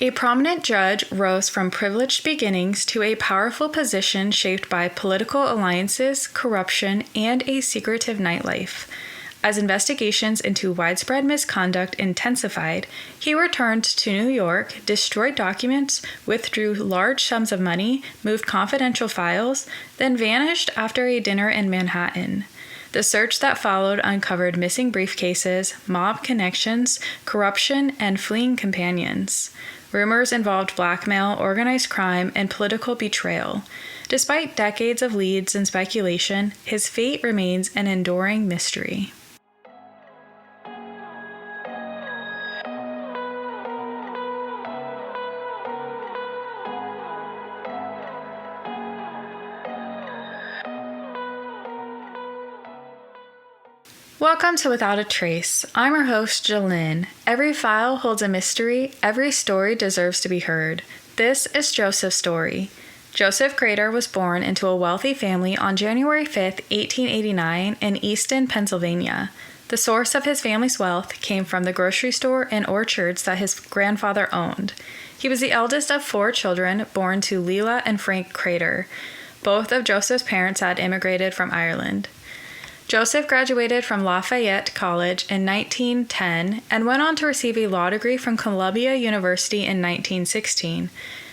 A prominent judge rose from privileged beginnings to a powerful position shaped by political alliances, corruption, and a secretive nightlife. As investigations into widespread misconduct intensified, he returned to New York, destroyed documents, withdrew large sums of money, moved confidential files, then vanished after a dinner in Manhattan. The search that followed uncovered missing briefcases, mob connections, corruption, and fleeing companions. Rumors involved blackmail, organized crime, and political betrayal. Despite decades of leads and speculation, his fate remains an enduring mystery. Welcome to Without a Trace. I'm your host, Jalyn. Every file holds a mystery. Every story deserves to be heard. This is Joseph's story. Joseph Grader was born into a wealthy family on January 5, 1889, in Easton, Pennsylvania. The source of his family's wealth came from the grocery store and orchards that his grandfather owned. He was the eldest of 4 children born to Leila and Frank Grader. Both of Joseph's parents had immigrated from Ireland. Joseph graduated from Lafayette College in 1910 and went on to receive a law degree from Columbia University in 1916.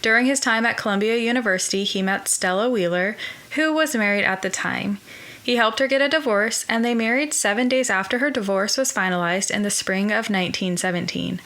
During his time at Columbia University, he met Stella Wheeler, who was married at the time. He helped her get a divorce, and they married 7 days after her divorce was finalized in the spring of 1917.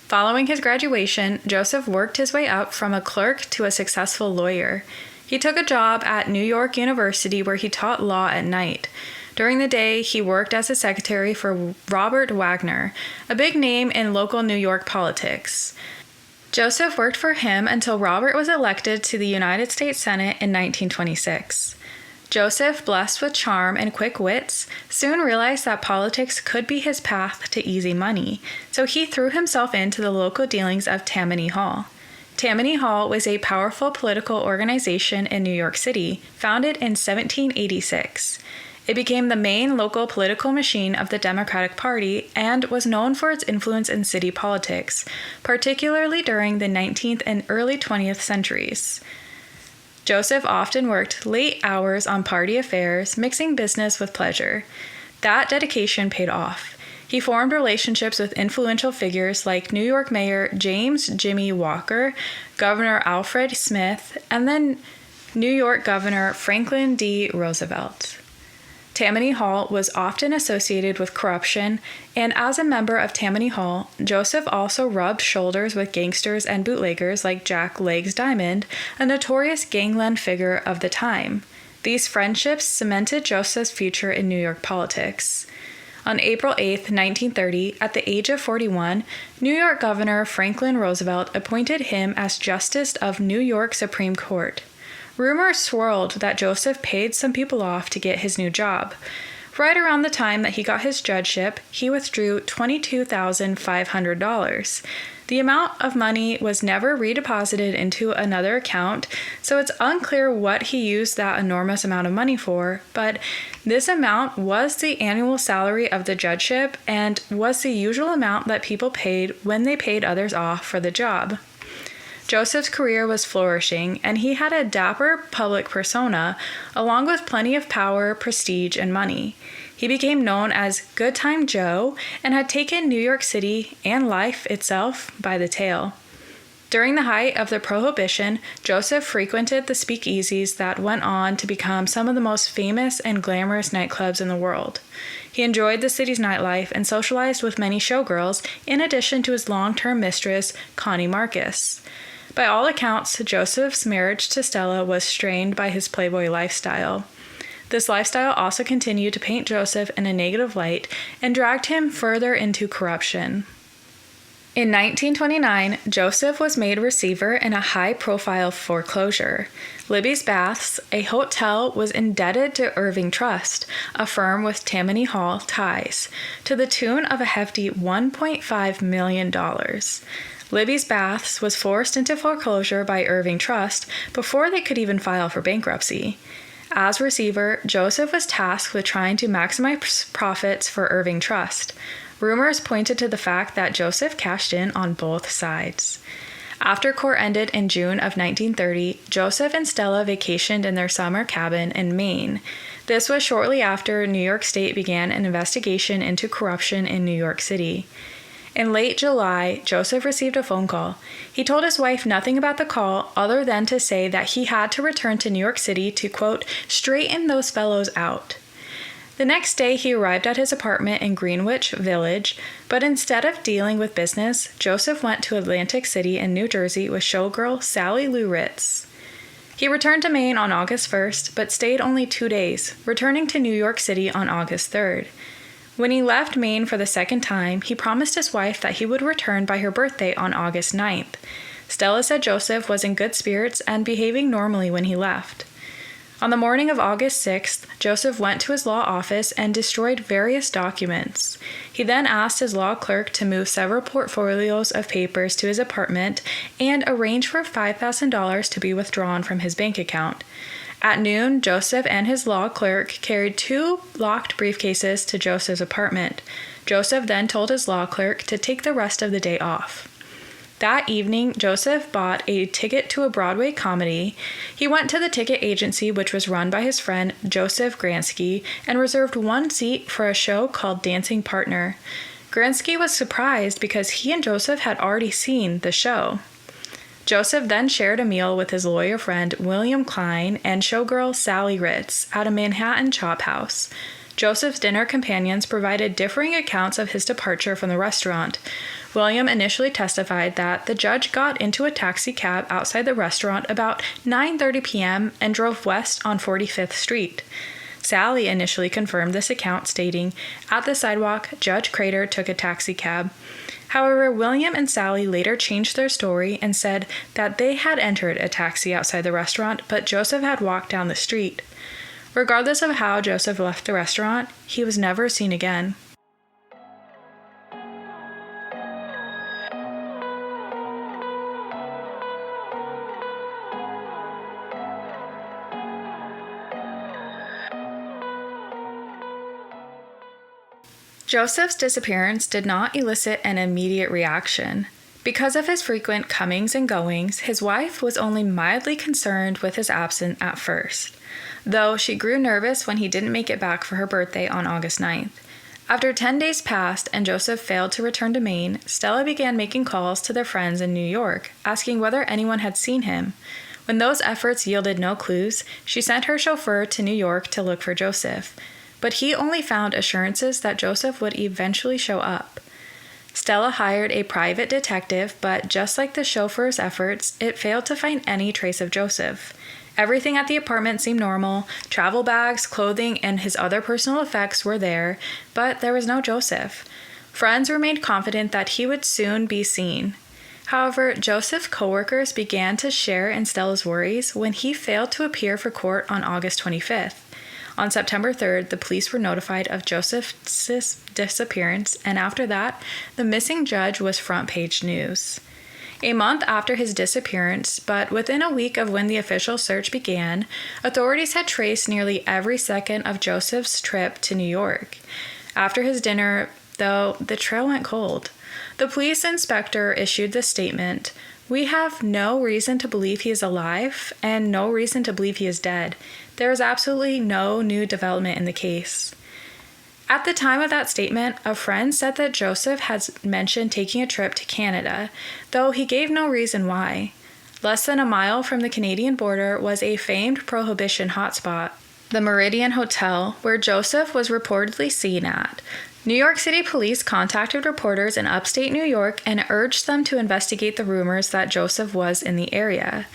Following his graduation, Joseph worked his way up from a clerk to a successful lawyer. He took a job at New York University where he taught law at night. During the day, he worked as a secretary for Robert Wagner, a big name in local New York politics. Joseph worked for him until Robert was elected to the United States Senate in 1926. Joseph, blessed with charm and quick wits, soon realized that politics could be his path to easy money, so he threw himself into the local dealings of Tammany Hall. Tammany Hall was a powerful political organization in New York City, founded in 1786. It became the main local political machine of the Democratic Party and was known for its influence in city politics, particularly during the 19th and early 20th centuries. Joseph often worked late hours on party affairs, mixing business with pleasure. That dedication paid off. He formed relationships with influential figures like New York Mayor James Jimmy Walker, Governor Alfred Smith, and then New York Governor Franklin D. Roosevelt. Tammany Hall was often associated with corruption, and as a member of Tammany Hall, Joseph also rubbed shoulders with gangsters and bootleggers like Jack Legs Diamond, a notorious gangland figure of the time. These friendships cemented Joseph's future in New York politics. On April 8, 1930, at the age of 41, New York Governor Franklin Roosevelt appointed him as Justice of New York Supreme Court. Rumors swirled that Joseph paid some people off to get his new job. Right around the time that he got his judgeship, he withdrew $22,500. The amount of money was never redeposited into another account, so it's unclear what he used that enormous amount of money for, but this amount was the annual salary of the judgeship and was the usual amount that people paid when they paid others off for the job. Joseph's career was flourishing, and he had a dapper public persona, along with plenty of power, prestige, and money. He became known as Good Time Joe and had taken New York City and life itself by the tail. During the height of the Prohibition, Joseph frequented the speakeasies that went on to become some of the most famous and glamorous nightclubs in the world. He enjoyed the city's nightlife and socialized with many showgirls, in addition to his long-term mistress, Connie Marcus. By all accounts, Joseph's marriage to Stella was strained by his playboy lifestyle. This lifestyle also continued to paint Joseph in a negative light and dragged him further into corruption. In 1929, Joseph was made receiver in a high-profile foreclosure. Libby's Baths, a hotel, was indebted to Irving Trust, a firm with Tammany Hall ties, to the tune of a hefty $1.5 million. Libby's Baths was forced into foreclosure by Irving Trust before they could even file for bankruptcy. As receiver, Joseph was tasked with trying to maximize profits for Irving Trust. Rumors pointed to the fact that Joseph cashed in on both sides. After court ended in June of 1930, Joseph and Stella vacationed in their summer cabin in Maine. This was shortly after New York State began an investigation into corruption in New York City. In late July, Joseph received a phone call. He told his wife nothing about the call other than to say that he had to return to New York City to, quote, straighten those fellows out. The next day, he arrived at his apartment in Greenwich Village, but instead of dealing with business, Joseph went to Atlantic City in New Jersey with showgirl Sally Lou Ritz. He returned to Maine on August 1st, but stayed only 2 days, returning to New York City on August 3rd. When he left Maine for the second time, he promised his wife that he would return by her birthday on August 9th. Stella said Joseph was in good spirits and behaving normally when he left. On the morning of August 6th, Joseph went to his law office and destroyed various documents. He then asked his law clerk to move several portfolios of papers to his apartment and arranged for $5,000 to be withdrawn from his bank account. At noon, Joseph and his law clerk carried 2 locked briefcases to Joseph's apartment. Joseph then told his law clerk to take the rest of the day off. That evening, Joseph bought a ticket to a Broadway comedy. He went to the ticket agency, which was run by his friend Joseph Gransky, and reserved 1 seat for a show called Dancing Partner. Gransky was surprised because he and Joseph had already seen the show. Joseph then shared a meal with his lawyer friend William Klein and showgirl Sally Ritz at a Manhattan chop house. Joseph's dinner companions provided differing accounts of his departure from the restaurant. William initially testified that the judge got into a taxi cab outside the restaurant about 9:30 p.m. and drove west on 45th Street. Sally initially confirmed this account, stating, "At the sidewalk, Judge Crater took a taxi cab." However, William and Sally later changed their story and said that they had entered a taxi outside the restaurant, but Joseph had walked down the street. Regardless of how Joseph left the restaurant, he was never seen again. Joseph's disappearance did not elicit an immediate reaction. Because of his frequent comings and goings, his wife was only mildly concerned with his absence at first, though she grew nervous when he didn't make it back for her birthday on August 9th. After 10 days passed and Joseph failed to return to Maine, Stella began making calls to their friends in New York, asking whether anyone had seen him. When those efforts yielded no clues, she sent her chauffeur to New York to look for Joseph. But he only found assurances that Joseph would eventually show up. Stella hired a private detective, but just like the chauffeur's efforts, it failed to find any trace of Joseph. Everything at the apartment seemed normal. Travel bags, clothing, and his other personal effects were there, but there was no Joseph. Friends remained confident that he would soon be seen. However, Joseph's coworkers began to share in Stella's worries when he failed to appear for court on August 25th. On September 3rd, the police were notified of Joseph's disappearance, and after that, the missing judge was front-page news. A month after his disappearance, but within a week of when the official search began, authorities had traced nearly every second of Joseph's trip to New York. After his dinner, though, the trail went cold. The police inspector issued this statement: "We have no reason to believe he is alive and no reason to believe he is dead. There is absolutely no new development in the case." At the time of that statement, a friend said that Joseph had mentioned taking a trip to Canada, though he gave no reason why. Less than a mile from the Canadian border was a famed prohibition hotspot, the Meridian Hotel, where Joseph was reportedly seen at. New York City police contacted reporters in upstate New York and urged them to investigate the rumors that Joseph was in the area.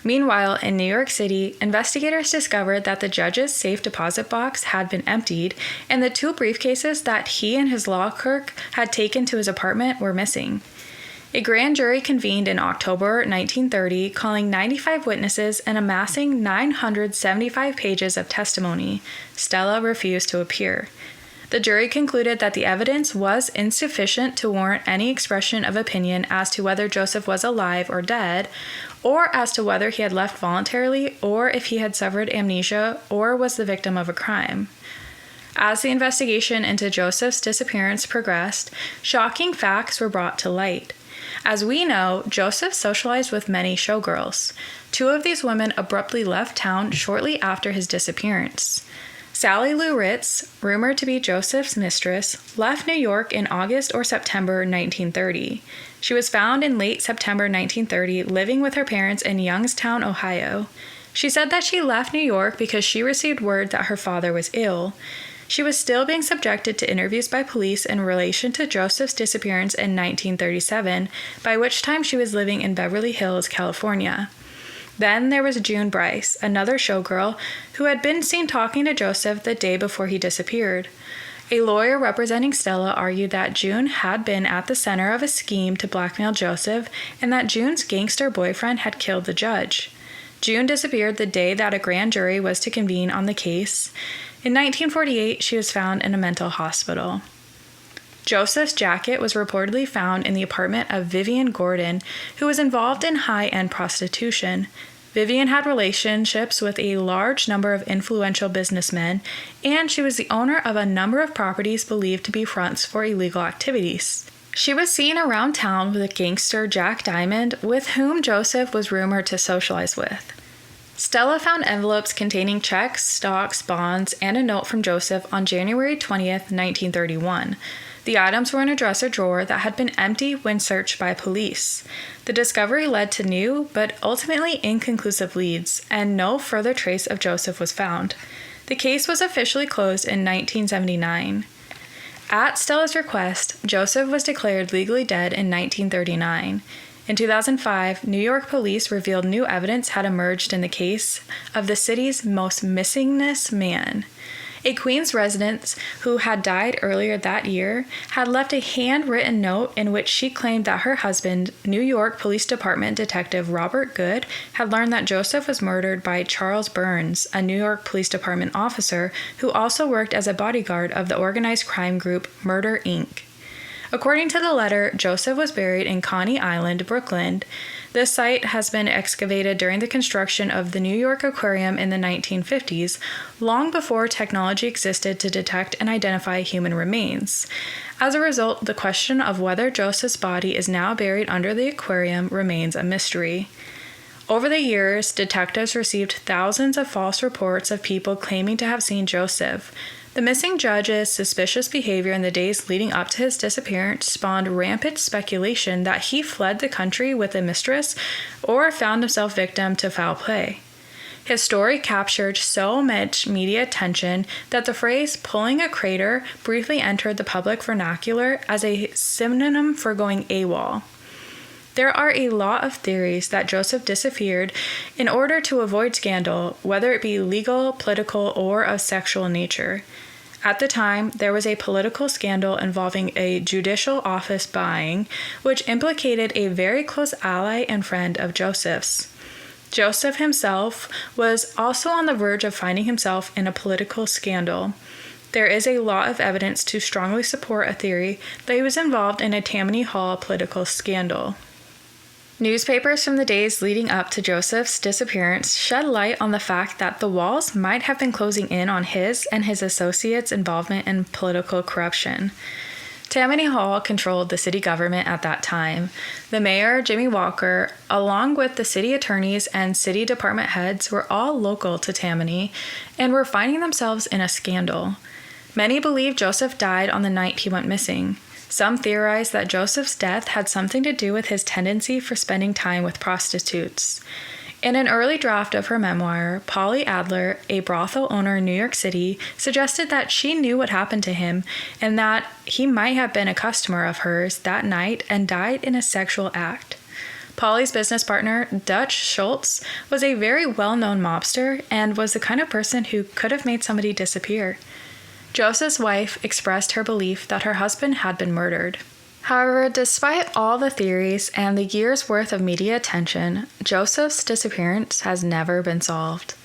Meanwhile, in New York City, investigators discovered that the judge's safe deposit box had been emptied, and the 2 briefcases that he and his law clerk had taken to his apartment were missing. A grand jury convened in October 1930, calling 95 witnesses and amassing 975 pages of testimony. Stella refused to appear. The jury concluded that the evidence was insufficient to warrant any expression of opinion as to whether Joseph was alive or dead, or as to whether he had left voluntarily, or if he had suffered amnesia, or was the victim of a crime. As the investigation into Joseph's disappearance progressed, shocking facts were brought to light. As we know, Joseph socialized with many showgirls. Two of these women abruptly left town shortly after his disappearance. Sally Lou Ritz, rumored to be Joseph's mistress, left New York in August or September 1930. She was found in late September 1930 living with her parents in Youngstown, Ohio. She said that she left New York because she received word that her father was ill. She was still being subjected to interviews by police in relation to Joseph's disappearance in 1937, by which time she was living in Beverly Hills, California. Then there was June Bryce, another showgirl, who had been seen talking to Joseph the day before he disappeared. A lawyer representing Stella argued that June had been at the center of a scheme to blackmail Joseph and that June's gangster boyfriend had killed the judge. June disappeared the day that a grand jury was to convene on the case. In 1948, she was found in a mental hospital. Joseph's jacket was reportedly found in the apartment of Vivian Gordon, who was involved in high-end prostitution. Vivian had relationships with a large number of influential businessmen, and she was the owner of a number of properties believed to be fronts for illegal activities. She was seen around town with gangster Jack Diamond, with whom Joseph was rumored to socialize with. Stella found envelopes containing checks, stocks, bonds, and a note from Joseph on January 20th, 1931. The items were in a dresser drawer that had been empty when searched by police. The discovery led to new, but ultimately inconclusive leads, and no further trace of Joseph was found. The case was officially closed in 1979. At Stella's request, Joseph was declared legally dead in 1939. In 2005, New York police revealed new evidence had emerged in the case of the city's most missingest man. A Queens resident who had died earlier that year had left a handwritten note in which she claimed that her husband, New York Police Department Detective Robert Good, had learned that Joseph was murdered by Charles Burns, a New York Police Department officer who also worked as a bodyguard of the organized crime group Murder, Inc. According to the letter, Joseph was buried in Coney Island, Brooklyn. This site has been excavated during the construction of the New York Aquarium in the 1950s, long before technology existed to detect and identify human remains. As a result, the question of whether Joseph's body is now buried under the aquarium remains a mystery. Over the years, detectives received thousands of false reports of people claiming to have seen Joseph. The missing judge's suspicious behavior in the days leading up to his disappearance spawned rampant speculation that he fled the country with a mistress or found himself victim to foul play. His story captured so much media attention that the phrase "pulling a crater" briefly entered the public vernacular as a synonym for going AWOL. There are a lot of theories that Joseph disappeared in order to avoid scandal, whether it be legal, political, or of sexual nature. At the time, there was a political scandal involving a judicial office buying, which implicated a very close ally and friend of Joseph's. Joseph himself was also on the verge of finding himself in a political scandal. There is a lot of evidence to strongly support a theory that he was involved in a Tammany Hall political scandal. Newspapers from the days leading up to Joseph's disappearance shed light on the fact that the walls might have been closing in on his and his associates' involvement in political corruption. Tammany Hall controlled the city government at that time. The mayor, Jimmy Walker, along with the city attorneys and city department heads, were all local to Tammany and were finding themselves in a scandal. Many believe Joseph died on the night he went missing. Some theorize that Joseph's death had something to do with his tendency for spending time with prostitutes. In an early draft of her memoir, Polly Adler, a brothel owner in New York City, suggested that she knew what happened to him and that he might have been a customer of hers that night and died in a sexual act. Polly's business partner, Dutch Schultz, was a very well-known mobster and was the kind of person who could have made somebody disappear. Joseph's wife expressed her belief that her husband had been murdered. However, despite all the theories and the years' worth of media attention, Joseph's disappearance has never been solved.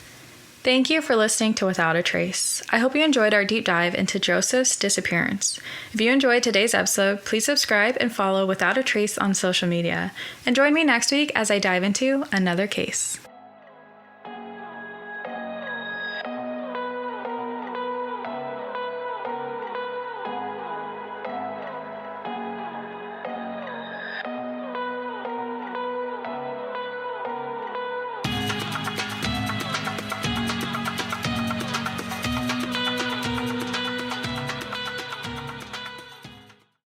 Thank you for listening to Without a Trace. I hope you enjoyed our deep dive into Joseph's disappearance. If you enjoyed today's episode, please subscribe and follow Without a Trace on social media. And join me next week as I dive into another case.